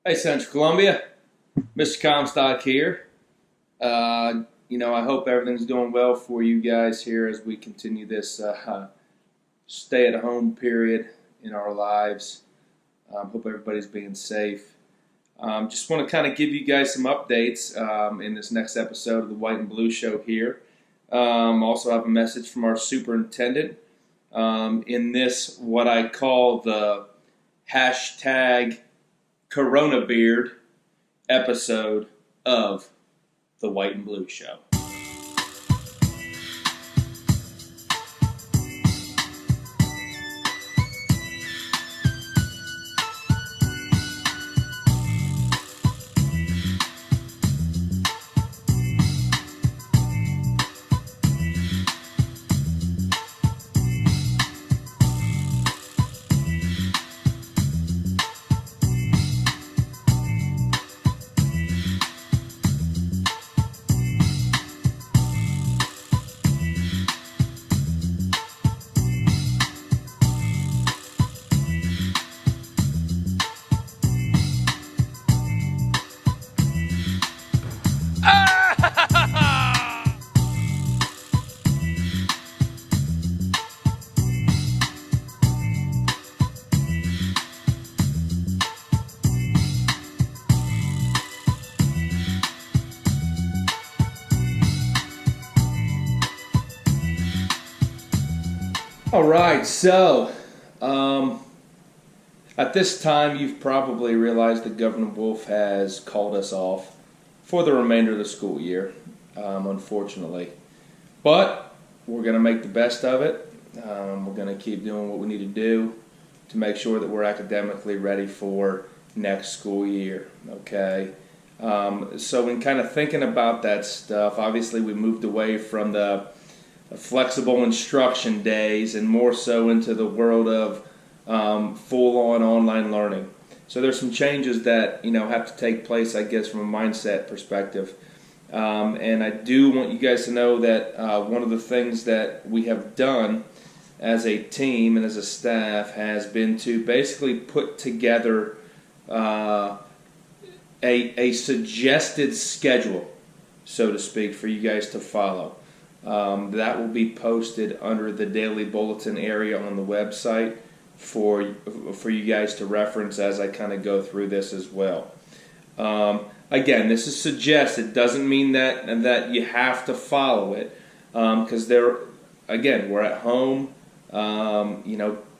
Hey, Central Columbia, Mr. Comstock here. I hope everything's going well for you guys here as we continue this stay-at-home period in our lives. Hope everybody's being safe. Just want to kind of give you guys some updates in this next episode of the White and Blue Show here. Also have a message from our superintendent in this, what I call the hashtag Corona Beard episode of the White and Blue Show. All right, so at this time, you've probably realized that Governor Wolf has called us off for the remainder of the school year, unfortunately. But we're going to make the best of it. We're going to keep doing what we need to do to make sure that we're academically ready for next school year, okay? So in kind of thinking about that stuff, obviously we moved away from the flexible instruction days and more so into the world of full-on online learning. So there's some changes that have to take place, I guess, from a mindset perspective. And I do want you guys to know that one of the things that we have done as a team and as a staff has been to basically put together a suggested schedule, so to speak, for you guys to follow. That will be posted under the daily bulletin area on the website for you guys to reference as I kind of go through this as well. Again, this is suggested. Doesn't mean that you have to follow it because we're at home.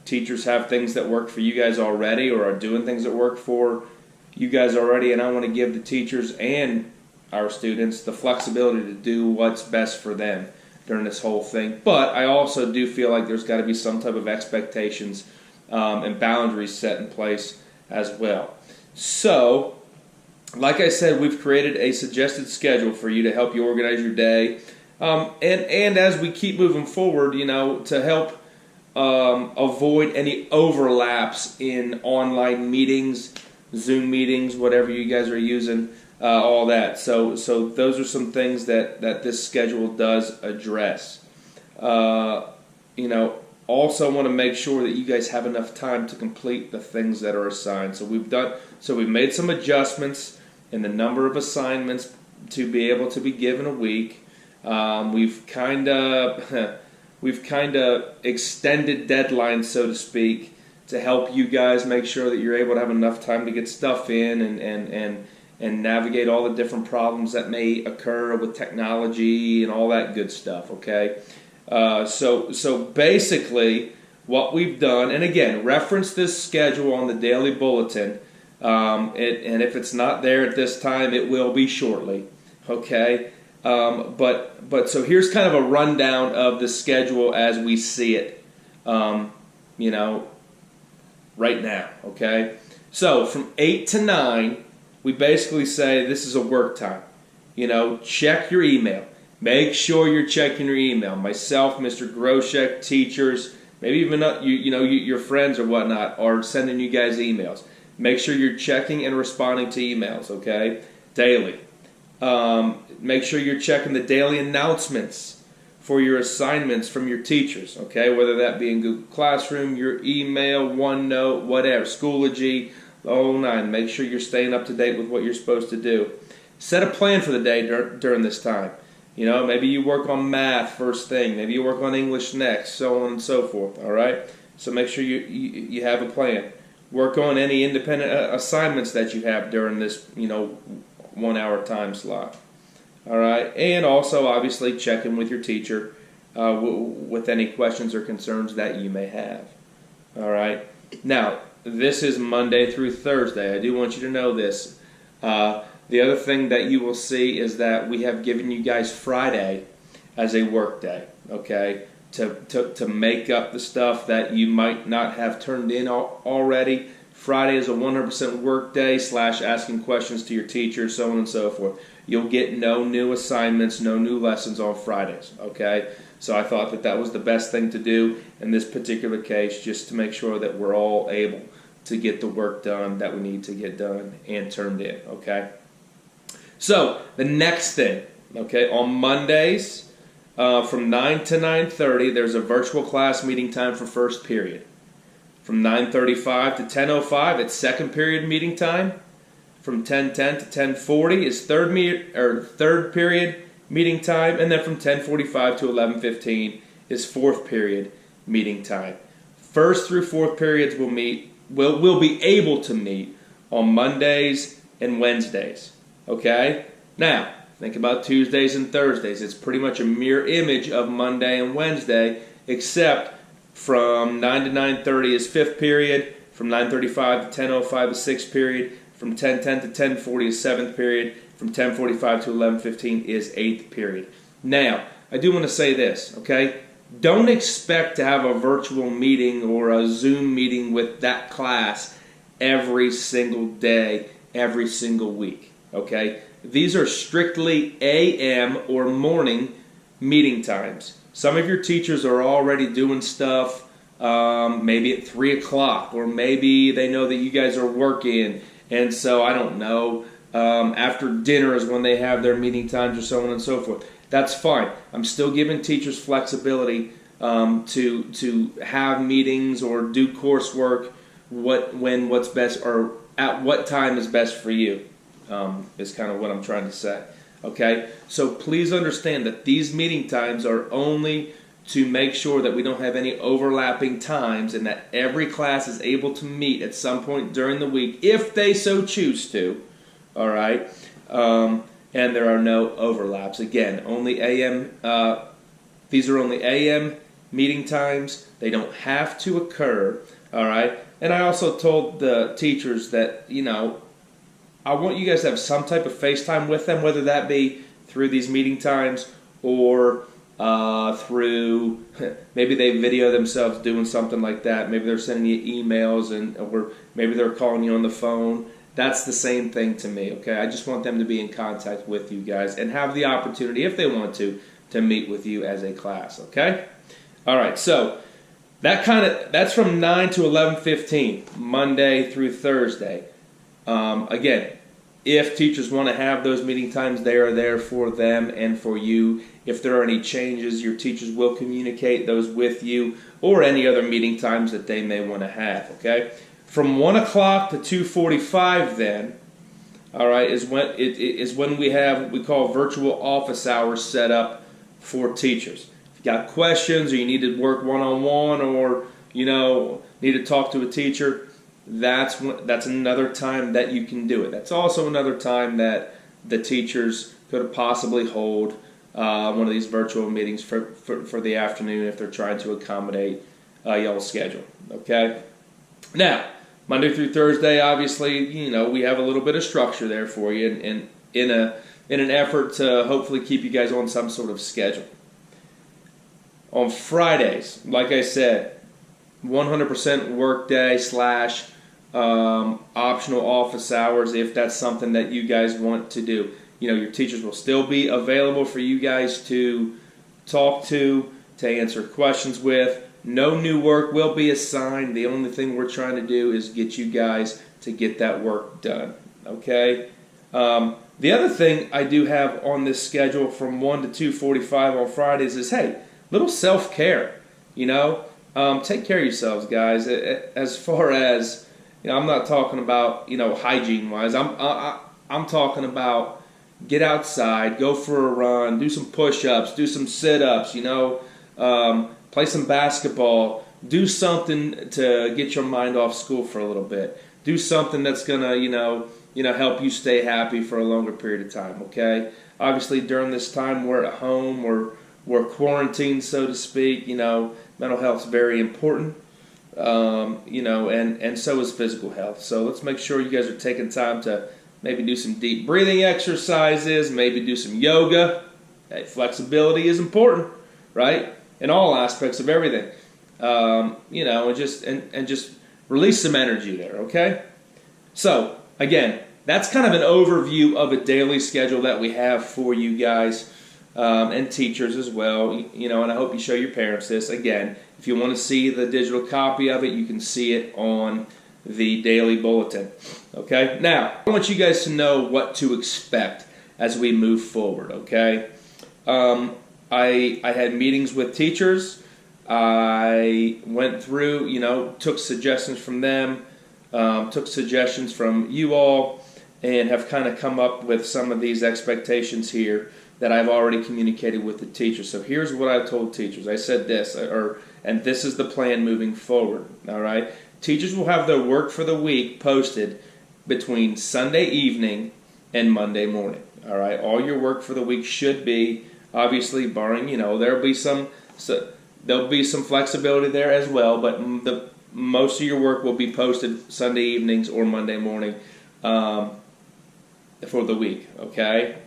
Teachers have things that work for you guys already or are doing things that work for you guys already, and I want to give the teachers and our students the flexibility to do what's best for them during this whole thing. But I also do feel like there's got to be some type of expectations and boundaries set in place as well. So, like I said, we've created a suggested schedule for you to help you organize your day. And as we keep moving forward, to help avoid any overlaps in online meetings, Zoom meetings, whatever you guys are using, all that. So those are some things that this schedule does address. Also want to make sure that you guys have enough time to complete the things that are assigned. So we've made some adjustments in the number of assignments to be able to be given a week. We've kind of extended deadlines, so to speak, to help you guys make sure that you're able to have enough time to get stuff in and navigate all the different problems that may occur with technology and all that good stuff, okay? So basically what we've done, and again, reference this schedule on the daily bulletin, and if it's not there at this time, it will be shortly, okay? But so here's kind of a rundown of the schedule as we see it, right now, okay? So from 8 to 9, we basically say this is a work time. Check your email. Make sure you're checking your email. Myself, Mr. Groshek, teachers, maybe even your friends or whatnot are sending you guys emails. Make sure you're checking and responding to emails, okay? Daily. Make sure you're checking the daily announcements for your assignments from your teachers, okay? Whether that be in Google Classroom, your email, OneNote, whatever, Schoology, the whole nine. Make sure you're staying up to date with what you're supposed to do. Set a plan for the day during this time. Maybe you work on math first thing. Maybe you work on English next, so on and so forth. All right? So make sure you have a plan. Work on any independent assignments that you have during this, 1 hour time slot. All right? And also, obviously, check in with your teacher with any questions or concerns that you may have. All right? Now, this is Monday through Thursday. I do want you to know this. The other thing that you will see is that we have given you guys Friday as a work day, okay, to make up the stuff that you might not have turned in already. Friday is a 100% work day / asking questions to your teacher, so on and so forth. You'll get no new assignments, no new lessons on Fridays, okay? So I thought that was the best thing to do in this particular case, just to make sure that we're all able to get the work done that we need to get done and turned in, okay? So, the next thing, okay, on Mondays from 9 to 9:30, there's a virtual class meeting time for first period. From 9:35 to 10:05, it's second period meeting time. From 10:10 to 10:40 is third period meeting time. And then from 10:45 to 11:15 is fourth period meeting time. First through fourth periods will be able to meet on Mondays and Wednesdays. Okay? Now, think about Tuesdays and Thursdays. It's pretty much a mirror image of Monday and Wednesday, except from 9 to 9:30 is fifth period, from 9:35 to 10:05 is sixth period, from 10:10 to 10:40 is seventh period, from 10:45 to 11:15 is eighth period. Now, I do want to say this, okay? Don't expect to have a virtual meeting or a Zoom meeting with that class every single day, every single week. Okay, these are strictly AM or morning meeting times. Some of your teachers are already doing stuff maybe at 3 o'clock, or maybe they know that you guys are working, and so I don't know, after dinner is when they have their meeting times or so on and so forth. That's fine. I'm still giving teachers flexibility to have meetings or do coursework what's best, or at what time is best for you. Is kind of what I'm trying to say. Okay? So please understand that these meeting times are only to make sure that we don't have any overlapping times, and that every class is able to meet at some point during the week if they so choose to. All right? And there are no overlaps. Again, only AM. These are only AM meeting times. They don't have to occur. All right? And I also told the teachers that, I want you guys to have some type of FaceTime with them, whether that be through these meeting times or through, maybe they video themselves doing something like that. Maybe they're sending you emails, or maybe they're calling you on the phone. That's the same thing to me, okay? I just want them to be in contact with you guys and have the opportunity, if they want to meet with you as a class, okay? All right, so that's from 9 to 11:15, Monday through Thursday. Again, if teachers want to have those meeting times, they are there for them and for you. If there are any changes, your teachers will communicate those with you, or any other meeting times that they may want to have, okay? From 1 o'clock to 2:45 then, all right, is when we have what we call virtual office hours set up for teachers. If you got questions, or you need to work one-on-one, or, need to talk to a teacher, that's another time that you can do it. That's also another time that the teachers could possibly hold one of these virtual meetings for the afternoon if they're trying to accommodate y'all's schedule. Okay? Now, Monday through Thursday, obviously, we have a little bit of structure there for you, and in an effort to hopefully keep you guys on some sort of schedule. On Fridays, like I said, 100% work day / optional office hours, if that's something that you guys want to do. Your teachers will still be available for you guys to talk to answer questions with. No new work will be assigned. The only thing we're trying to do is get you guys to get that work done. Okay? The other thing I do have on this schedule from 1 to 2:45 on Fridays is, hey, little self-care. Take care of yourselves, guys. As far as, I'm not talking about, hygiene wise. I'm talking about get outside, go for a run, do some push-ups, do some sit-ups, play some basketball, do something to get your mind off school for a little bit. Do something that's gonna, help you stay happy for a longer period of time. Okay. Obviously, during this time, we're at home, we're quarantined, so to speak. Mental health is very important. And so is physical health. So let's make sure you guys are taking time to maybe do some deep breathing exercises, maybe do some yoga. Hey, flexibility is important, right? In all aspects of everything. And just release some energy there, okay? So, again, that's kind of an overview of a daily schedule that we have for you guys and teachers as well. And I hope you show your parents this. Again, if you want to see the digital copy of it, you can see it on the daily bulletin. Okay? Now, I want you guys to know what to expect as we move forward, okay? I had meetings with teachers. I went through, took suggestions from them, took suggestions from you all, and have kind of come up with some of these expectations here that I've already communicated with the teachers. So here's what I told teachers. I said this, and this is the plan moving forward, all right? Teachers will have their work for the week posted between Sunday evening and Monday morning, all right? All your work for the week should be, obviously, barring, there'll be some flexibility there as well, but most of your work will be posted Sunday evenings or Monday morning for the week, okay?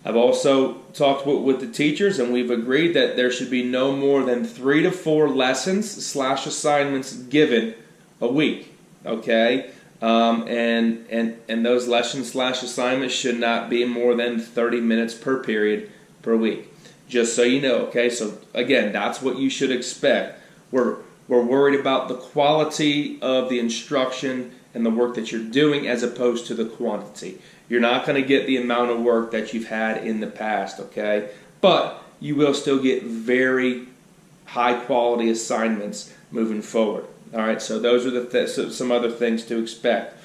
I've also talked with the teachers, and we've agreed that there should be no more than 3 to 4 lessons/assignments given a week, okay? And those lessons/assignments should not be more than 30 minutes per period per week. Just so you know, okay? So again, that's what you should expect. We're worried about the quality of the instruction and the work that you're doing as opposed to the quantity. You're not going to get the amount of work that you've had in the past, okay? But you will still get very high quality assignments moving forward. All right, so those are some other things to expect.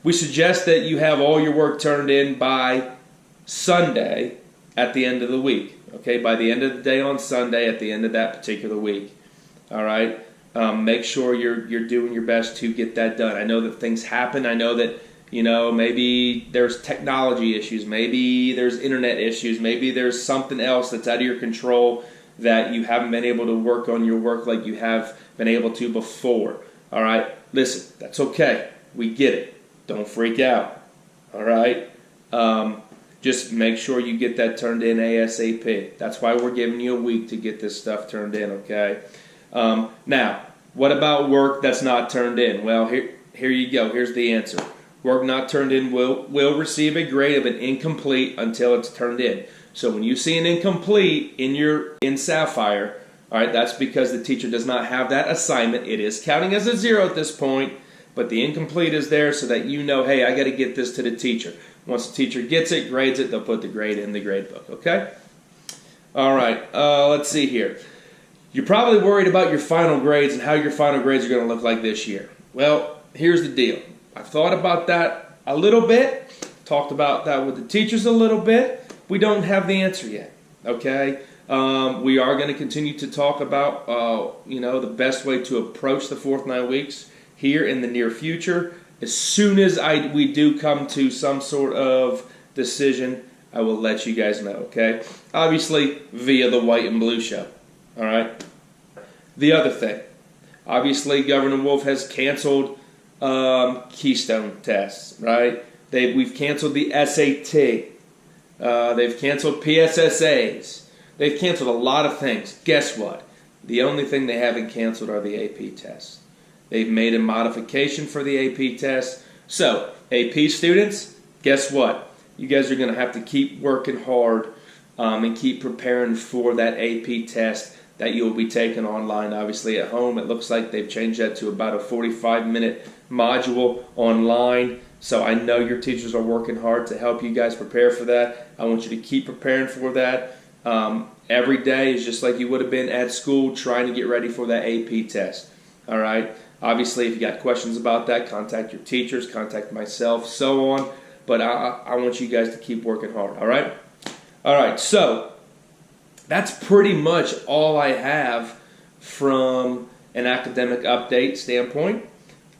We suggest that you have all your work turned in by Sunday at the end of the week, okay? By the end of the day on Sunday at the end of that particular week, all right? Make sure you're doing your best to get that done. I know that things happen. I know that, maybe there's technology issues. Maybe there's internet issues. Maybe there's something else that's out of your control that you haven't been able to work on your work like you have been able to before, all right? Listen, that's okay. We get it. Don't freak out, all right? Just make sure you get that turned in ASAP. That's why we're giving you a week to get this stuff turned in, okay? Now, what about work that's not turned in? Well, here you go. Here's the answer. Work not turned in will receive a grade of an incomplete until it's turned in. So when you see an incomplete in Sapphire, all right, that's because the teacher does not have that assignment. It is counting as a 0 at this point, but the incomplete is there so that you know, hey, I got to get this to the teacher. Once the teacher gets it, grades it, they'll put the grade in the grade book, okay? All right, let's see here. You're probably worried about your final grades and how your final grades are going to look like this year. Well, here's the deal. I've thought about that a little bit, talked about that with the teachers a little bit. We don't have the answer yet, okay? We are going to continue to talk about, the best way to approach the fourth 9 weeks here in the near future. As soon as we do come to some sort of decision, I will let you guys know, okay? Obviously, via the White and Blue Show, all right? The other thing, obviously, Governor Wolf has canceled Keystone tests, right? We've canceled the SAT. They've canceled PSSAs. They've canceled a lot of things. Guess what? The only thing they haven't canceled are the AP tests. They've made a modification for the AP tests. So, AP students, guess what? You guys are going to have to keep working hard and keep preparing for that AP test that you'll be taking online, obviously at home. It looks like they've changed that to about a 45-minute module online. So I know your teachers are working hard to help you guys prepare for that. I want you to keep preparing for that. Every day is just like you would have been at school trying to get ready for that AP test. All right. Obviously, if you got questions about that, contact your teachers, contact myself, so on. But I want you guys to keep working hard, all right? All right, so that's pretty much all I have from an academic update standpoint.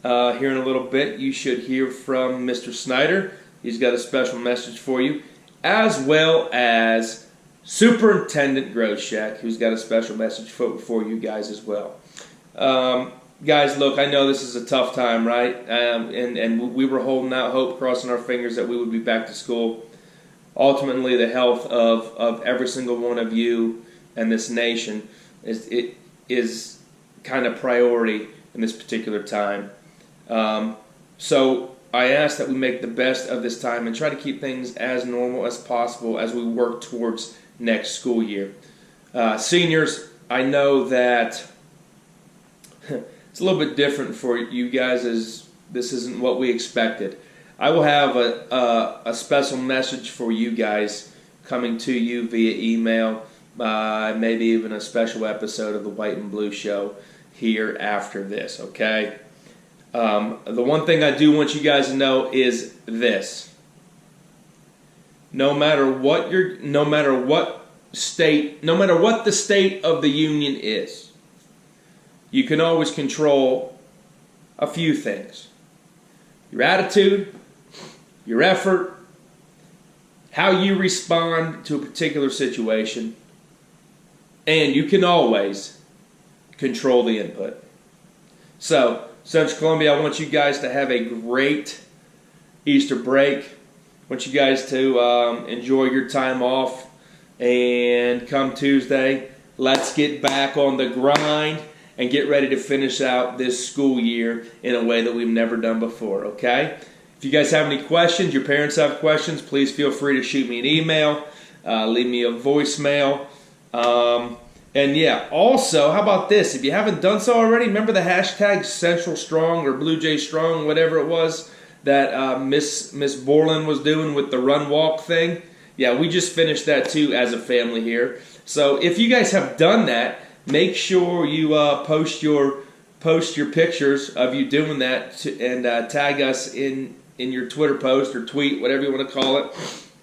Here in a little bit, you should hear from Mr. Snyder. He's got a special message for you, as well as Superintendent Groshek, who's got a special message for you guys as well. Guys, look, I know this is a tough time, right? And we were holding out hope, crossing our fingers that we would be back to school. Ultimately, the health of every single one of you and this nation is kind of priority in this particular time. So I ask that we make the best of this time and try to keep things as normal as possible as we work towards next school year. Seniors, I know that it's a little bit different for you guys, as this isn't what we expected. I will have a special message for you guys coming to you via email, maybe even a special episode of the White and Blue Show here after this, okay? The one thing I do want you guys to know is this. No matter what the state of the union is, you can always control a few things. Your attitude, your effort, how you respond to a particular situation, and you can always control the input. So, Central Columbia, I want you guys to have a great Easter break. I want you guys to enjoy your time off, and come Tuesday, let's get back on the grind and get ready to finish out this school year in a way that we've never done before, okay? If you guys have any questions, your parents have questions, please feel free to shoot me an email, leave me a voicemail. And yeah, also, how about this? If you haven't done so already, remember the hashtag Central Strong or Blue Jay Strong, whatever it was that Miss Borland was doing with the run walk thing? Yeah, we just finished that too as a family here. So if you guys have done that, make sure you post your pictures of you doing that and tag us in your Twitter post or tweet, whatever you want to call it,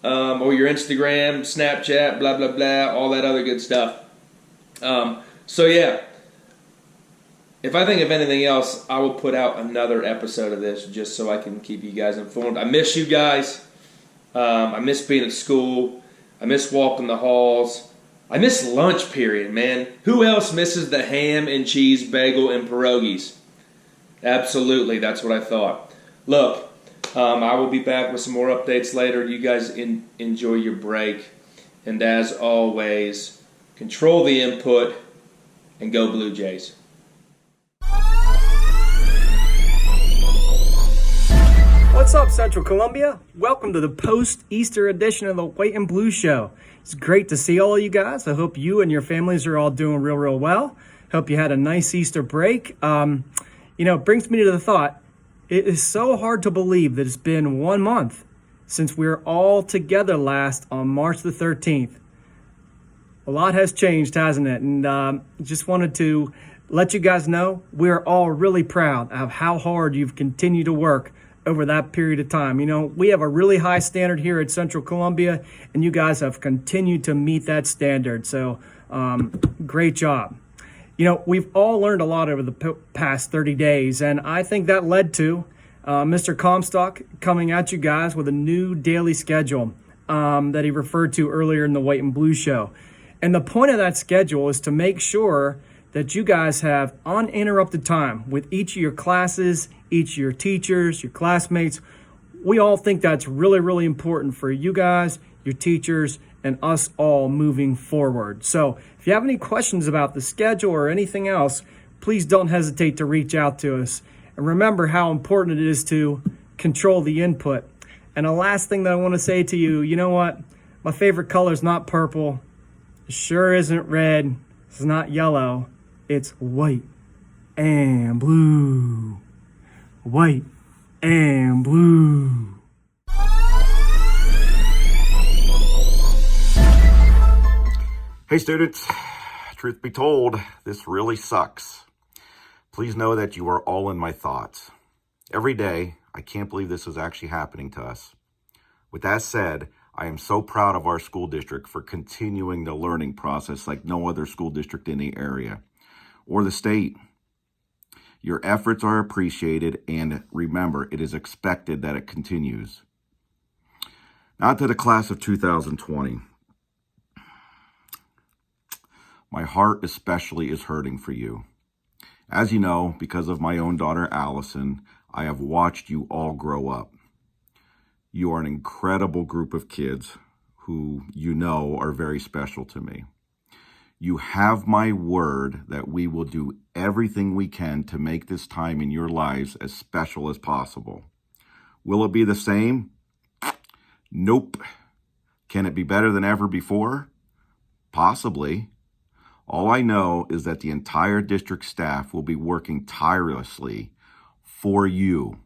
or your Instagram, Snapchat, blah, blah, blah, all that other good stuff. So yeah, if I think of anything else, I will put out another episode of this just so I can keep you guys informed. I miss you guys. I miss being at school. I miss walking the halls. I miss lunch period, man. Who else misses the ham and cheese bagel and pierogies? Absolutely, that's what I thought. Look, I will be back with some more updates later. You guys enjoy your break. And as always, control the input and go Blue Jays. What's up, Central Columbia? Welcome to the post-Easter edition of the White and Blue Show. It's great to see all of you guys. I hope you and your families are all doing real well. Hope you had a nice Easter break. It brings me to the thought, it is so hard to believe that it's been 1 month since we were all together last on March the 13th. A lot has changed, hasn't it? And just wanted to let you guys know we're all really proud of how hard you've continued to work over that period of time. You know, we have a really high standard here at Central Columbia, and you guys have continued to meet that standard. So, great job. You know, we've all learned a lot over the past 30 days, and I think that led to Mr. Comstock coming at you guys with a new daily schedule that he referred to earlier in the White and Blue Show. And the point of that schedule is to make sure that you guys have uninterrupted time with each of your classes, each of your teachers, your classmates. We all think that's really important for you guys, your teachers, and us all moving forward. So if you have any questions about the schedule or anything else, please don't hesitate to reach out to us. And remember how important it is to control the input. And the last thing that I want to say to you, you know what? My favorite color is not purple. It sure isn't red. It's not yellow. It's white and blue. White and blue. Hey students, truth be told, this really sucks. Please know that you are all in my thoughts. Every day, I can't believe this is actually happening to us. With that said, I am so proud of our school district for continuing the learning process like no other school district in the area or the state. Your efforts are appreciated, and remember, it is expected that it continues. Now to the class of 2020. My heart especially is hurting for you. As you know, because of my own daughter, Allison, I have watched you all grow up. You are an incredible group of kids who you know are very special to me. You have my word that we will do everything we can to make this time in your lives as special as possible. Will it be the same? Nope. Can it be better than ever before? Possibly. All I know is that the entire district staff will be working tirelessly for you.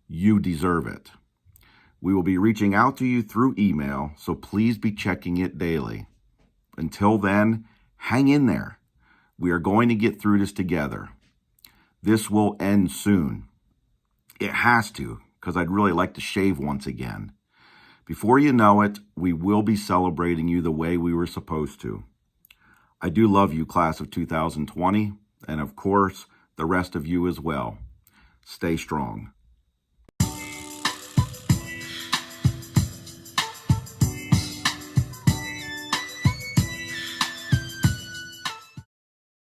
You deserve it. We will be reaching out to you through email, so please be checking it daily. Until then, hang in there. We are going to get through this together. This will end soon. It has to, because I'd really like to shave once again. Before you know it, we will be celebrating you the way we were supposed to. I do love you, class of 2020, and of course, the rest of you as well. Stay strong.